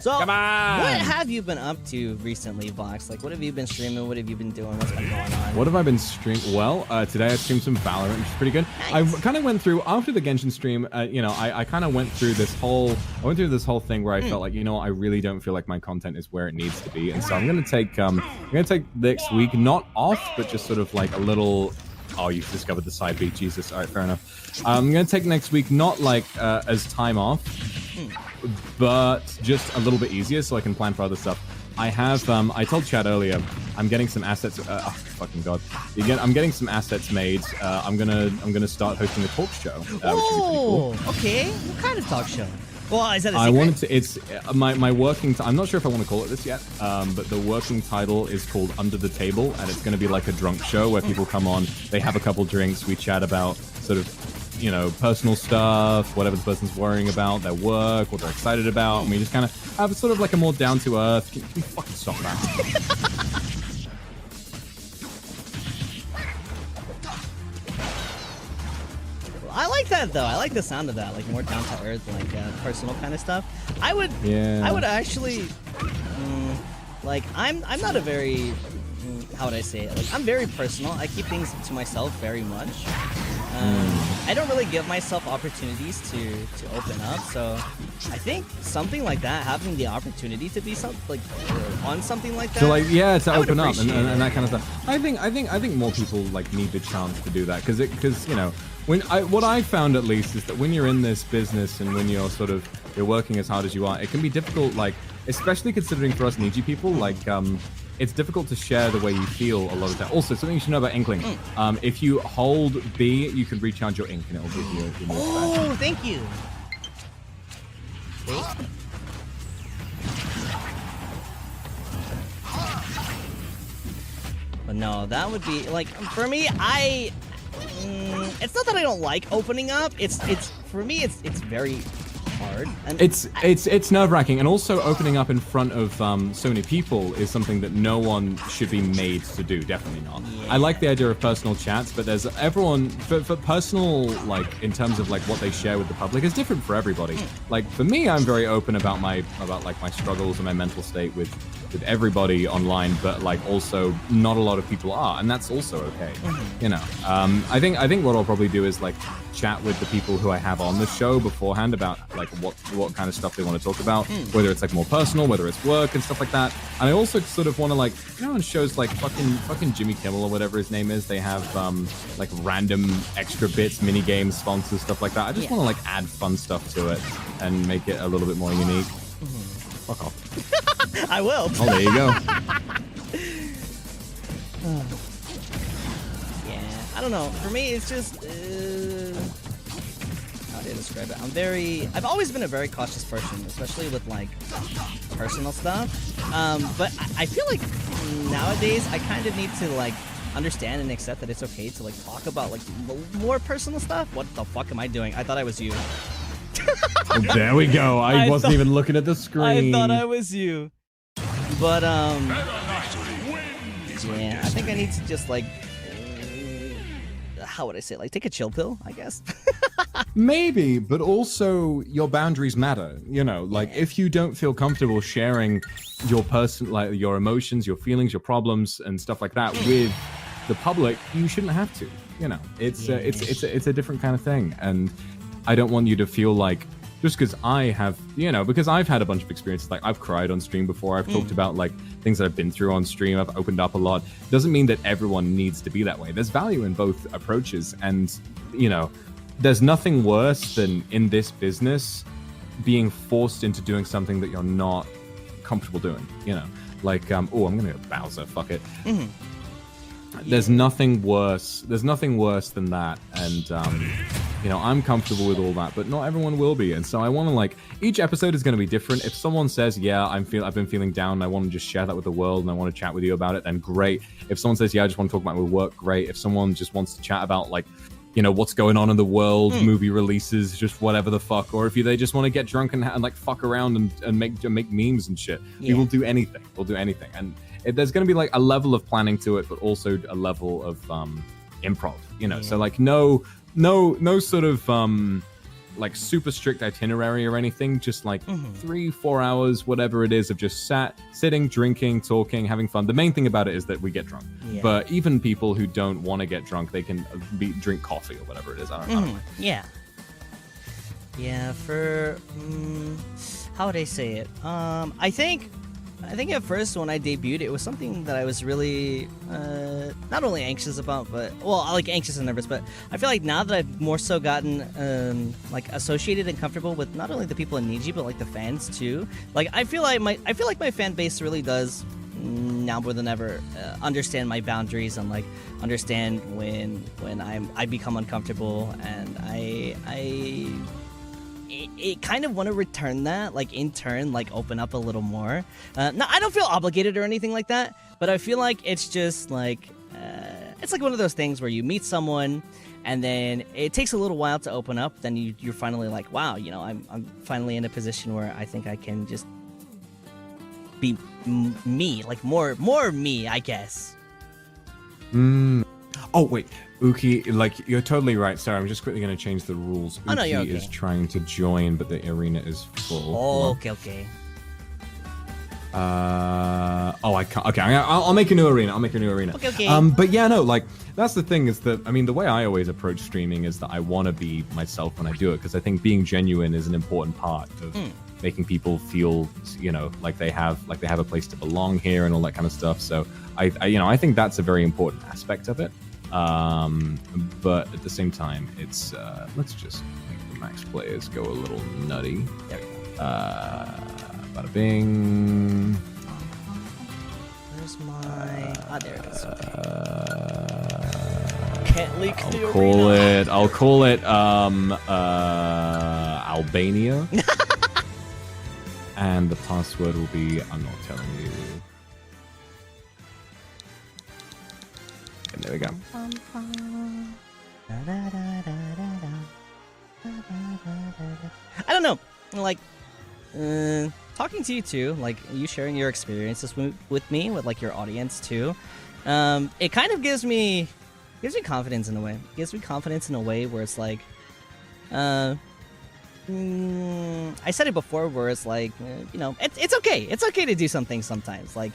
So, Come on. what have you been up to recently, Vox? Like, what have you been streaming? What have you been doing? What's been going on? What have I been streaming? Well, today I streamed some Valorant, which is pretty good. Nice. I kind of went through after the Genshin stream. I kind of went through this whole. I went through this whole thing where I felt like, you know what, I really don't feel like my content is where it needs to be, and so I'm gonna take next week not off, but just sort of like a little. Oh, you've discovered the side beat. Jesus. All right, fair enough. I'm gonna take next week not like as time off, but just a little bit easier so I can plan for other stuff. I have, I told Chad earlier, I'm getting some assets, oh, fucking God. I'm getting some assets made. I'm gonna start hosting a talk show. Which Oh, cool. okay. What kind of talk show? Well, is that a secret? I wanted to, it's, my working, I'm not sure if I want to call it this yet, but the working title is called Under the Table, and it's gonna be like a drunk show where people come on, they have a couple drinks, we chat about sort of, you know, personal stuff, whatever the person's worrying about, their work, what they're excited about, and we just kind of have sort of like a more down-to-earth. Can you fucking stop that? I like that though. I like the sound of that, like more down to earth, like personal kind of stuff. I would actually, like I'm not a very, how would I say it? Like I'm very personal. I keep things to myself very much. I don't really give myself opportunities to open up, so I think something like that, having the opportunity to be on something like that. So like, yeah, to I would open up and appreciate that kind of stuff. I think more people like need the chance to do that because you know, what I found at least is that when you're in this business and when you're you're working as hard as you are, it can be difficult, like especially considering for us Niji people, like it's difficult to share the way you feel a lot of time. Also, something you should know about Inkling. If you hold B, you can recharge your ink and it'll give you more space. Oh, thank you. But no, that would be like for me. It's not that I don't like opening up. It's for me. It's very hard. And it's nerve-wracking, and also opening up in front of so many people is something that no one should be made to do. Definitely not. Yeah. I like the idea of personal chats, but there's everyone for personal, like in terms of like what they share with the public is different for everybody. Like for me, I'm very open about my struggles and my mental state with everybody online, but like also not a lot of people are, and that's also okay. You know, I think what I'll probably do is like chat with the people who I have on the show beforehand about like what kind of stuff they want to talk about, whether it's like more personal, whether it's work and stuff like that. And I also sort of want to like, you know, on shows like fucking Jimmy Kimmel or whatever his name is, they have like random extra bits, mini games, sponsors, stuff like that. I just want to like add fun stuff to it and make it a little bit more unique. Fuck off. I will. Oh, there you go. Yeah, I don't know. For me, it's just how do I describe it? I've always been a very cautious person, especially with like personal stuff. But I feel like nowadays I kind of need to like understand and accept that it's okay to like talk about like more personal stuff. What the fuck am I doing? I thought I was you. Oh, there we go. I wasn't even looking at the screen. I thought I was you. But yeah, I think I need to just like how would I say it? Like take a chill pill, I guess. Maybe, but also your boundaries matter. You know, like if you don't feel comfortable sharing your like your emotions, your feelings, your problems, and stuff like that with the public, you shouldn't have to. You know, it's a different kind of thing, and I don't want you to feel like just because I have, you know, because I've had a bunch of experiences, like I've cried on stream before, I've talked about like things that I've been through on stream, I've opened up a lot. Doesn't mean that everyone needs to be that way. There's value in both approaches, and you know, there's nothing worse than in this business being forced into doing something that you're not comfortable doing, you know, like oh, I'm gonna go Bowser, fuck it. There's nothing worse than that, and you know, I'm comfortable with all that, but not everyone will be, and so I want to like, each episode is going to be different. If someone says, yeah, I've been feeling down, and I want to just share that with the world, and I want to chat with you about it, then great. If someone says, yeah, I just want to talk about my work, great. If someone just wants to chat about like, you know, what's going on in the world, movie releases, just whatever the fuck, or if they just want to get drunk and like fuck around and make memes and shit, we will do anything. We'll do anything, and there's going to be like a level of planning to it, but also a level of improv, you know. So like no sort of like super strict itinerary or anything. Just like 3-4 hours, whatever it is, of just sitting, drinking, talking, having fun. The main thing about it is that we get drunk. Yeah. But even people who don't want to get drunk, they can drink coffee or whatever it is. I don't know. Yeah. Yeah, for how would I say it? I think at first when I debuted, it was something that I was really not only anxious about, but like anxious and nervous. But I feel like now that I've more so gotten like associated and comfortable with not only the people in Niji, but like the fans too. Like I feel like my fan base really does now more than ever understand my boundaries and like understand when I become uncomfortable, and I kind of want to return that, like in turn, like open up a little more. No, I don't feel obligated or anything like that, but I feel like it's just like it's like one of those things where you meet someone and then it takes a little while to open up. Then you're finally like, wow, you know, I'm finally in a position where I think I can just be me, like more me, I guess. Oh wait, Uki, like you're totally right. Sorry, I'm just quickly going to change the rules. Uki no, you're okay. is trying to join, but the arena is full. Oh, okay. I can't. Okay, I'll make a new arena. Okay. But yeah, no, like that's the thing is that I mean the way I always approach streaming is that I want to be myself when I do it, because I think being genuine is an important part of making people feel, you know, like they have a place to belong here and all that kind of stuff. So I think that's a very important aspect of it. But at the same time, it's let's just make the max players go a little nutty. There we go. Bada bing. Where's my? There it is. Can't leak the arena. I'll call it Albania. And the password will be, I'm not telling you. And there we go. I don't know, like talking to you too, like you sharing your experiences with me, with like your audience too. It kind of gives me confidence in a way. It gives me confidence in a way where it's like, I said it before, where it's like, you know, it's okay. It's okay to do something sometimes. Like,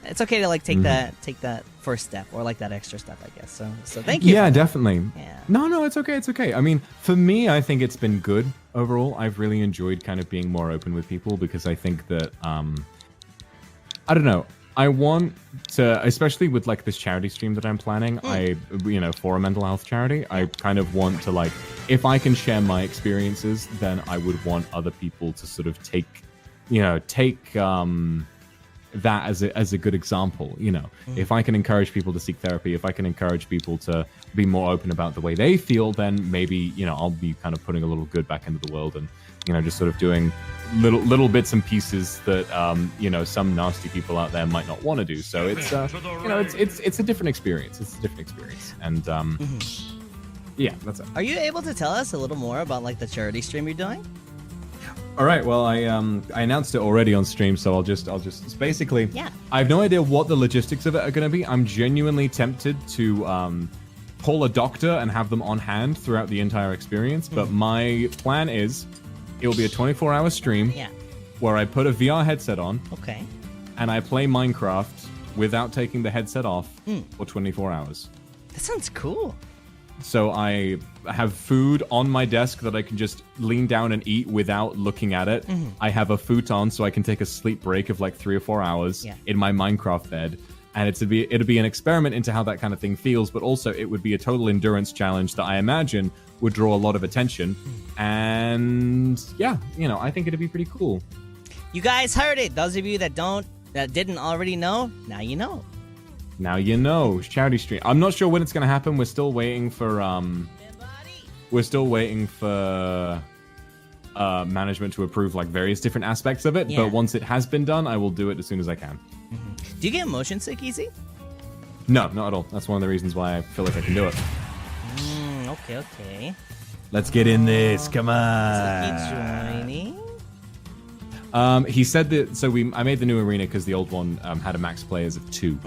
it's okay to like take that first step, or like that extra step, I guess. So thank you. Yeah, definitely. Yeah. No, it's okay. I mean, for me, I think it's been good overall. I've really enjoyed kind of being more open with people, because I think that I don't know. I want to, especially with like this charity stream that I'm planning, for a mental health charity, I kind of want to like, if I can share my experiences, then I would want other people to sort of take that as a good example. You know, if I can encourage people to seek therapy, if I can encourage people to be more open about the way they feel, then maybe, you know, I'll be kind of putting a little good back into the world, and, you know, just sort of doing little bits and pieces that you know, some nasty people out there might not want to do. So it's you know, it's a different experience. And yeah, that's it. Are you able to tell us a little more about like the charity stream you're doing? All right. Well, I announced it already on stream, so I'll just it's basically. Yeah. I have no idea what the logistics of it are going to be. I'm genuinely tempted to pull a doctor and have them on hand throughout the entire experience. But my plan is, it will be a 24-hour stream. Yeah. Where I put a VR headset on. Okay. And I play Minecraft without taking the headset off for 24 hours. That sounds cool. So I have food on my desk that I can just lean down and eat without looking at it. I have a futon so I can take a sleep break of like 3 or 4 hours in my Minecraft bed. And it'd be an experiment into how that kind of thing feels, but also it would be a total endurance challenge that I imagine would draw a lot of attention. And yeah, you know, I think it'd be pretty cool. You guys heard it. Those of you that didn't already know, now you know. Now you know. Charity stream. I'm not sure when it's going to happen. We're still waiting for management to approve like various different aspects of it. Yeah. But once it has been done, I will do it as soon as I can. Do you get motion sick easy? No, not at all. That's one of the reasons why I feel like I can do it. Okay. Let's get in this. Come on. Is he joining? He said that. So I made the new arena because the old one had a max players of 2.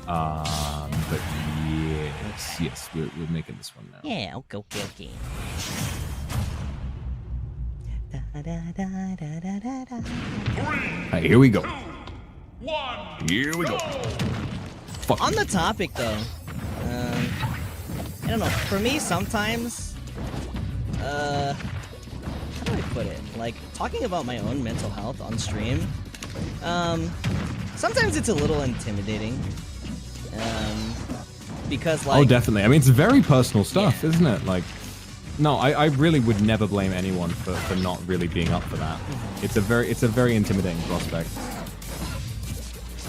But yes, we're making this one now. Yeah. Okay. Alright, here we go. Here we go. Fuck. On the topic though, I don't know. For me, sometimes, how do I put it? Like talking about my own mental health on stream. Sometimes it's a little intimidating. Because like. Oh, definitely. I mean, it's very personal stuff, isn't it? Like. No, I really would never blame anyone for not really being up for that. It's a very intimidating prospect.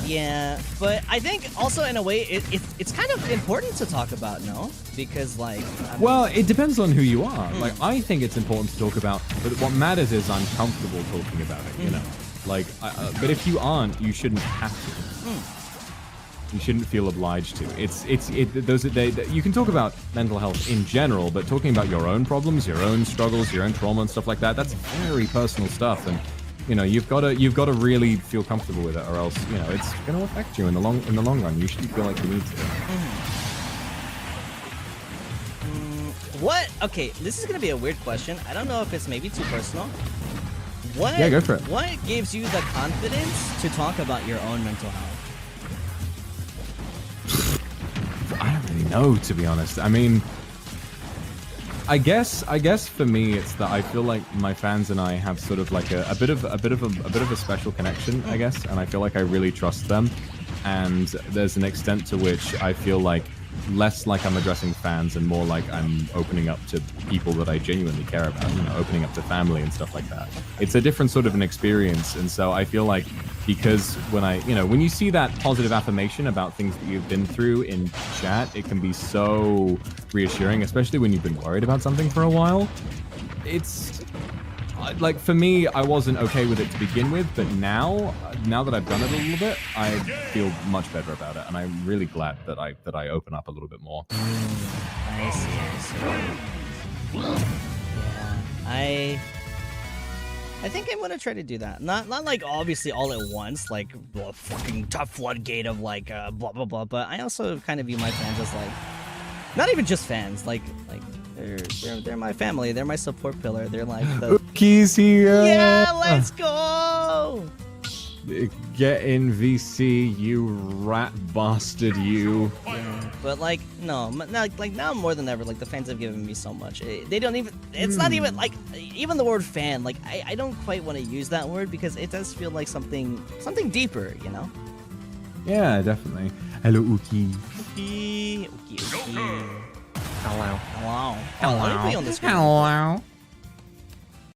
Yeah, but I think also in a way it's kind of important to talk about, no? Because like. Well, it depends on who you are. Like I think it's important to talk about, but what matters is I'm comfortable talking about it. You know, like. But if you aren't, you shouldn't have to. You shouldn't feel obliged to. You can talk about mental health in general, but talking about your own problems, your own struggles, your own trauma and stuff like that, that's very personal stuff. And you know, you've got to really feel comfortable with it, or else you know it's going to affect you in the long run. You shouldn't feel like you need to. What? Okay, this is going to be a weird question. I don't know if it's maybe too personal. What? Yeah, go for it. What gives you the confidence to talk about your own mental health? I don't really know, to be honest. I mean, I guess for me it's that I feel like my fans and I have sort of like a bit of a special connection, I guess, and I feel like I really trust them, and there's an extent to which I feel like less like I'm addressing fans and more like I'm opening up to people that I genuinely care about, you know, opening up to family and stuff like that. It's a different sort of an experience, and so I feel like because when you see that positive affirmation about things that you've been through in chat, it can be so reassuring, especially when you've been worried about something for a while. It's like for me, I wasn't okay with it to begin with, but now that I've done it a little bit, I feel much better about it, and I'm really glad that I open up a little bit more. I see. Yeah, I think I'm gonna try to do that. Not like obviously all at once, like a fucking tough floodgate of like blah blah blah. But I also kind of view my fans as like, not even just fans, like they're my family. They're my support pillar. They're like the. Keys here. Yeah, let's go. Get in VC, you rat bastard, you. Yeah, but like no, like now more than ever, like the fans have given me so much. They don't even. It's not even like even the word fan. Like I don't quite want to use that word because it does feel like something deeper, you know. Yeah, definitely. Hello, Uki. Uki. Hello. Hello. Let me put you on the screen. Hello.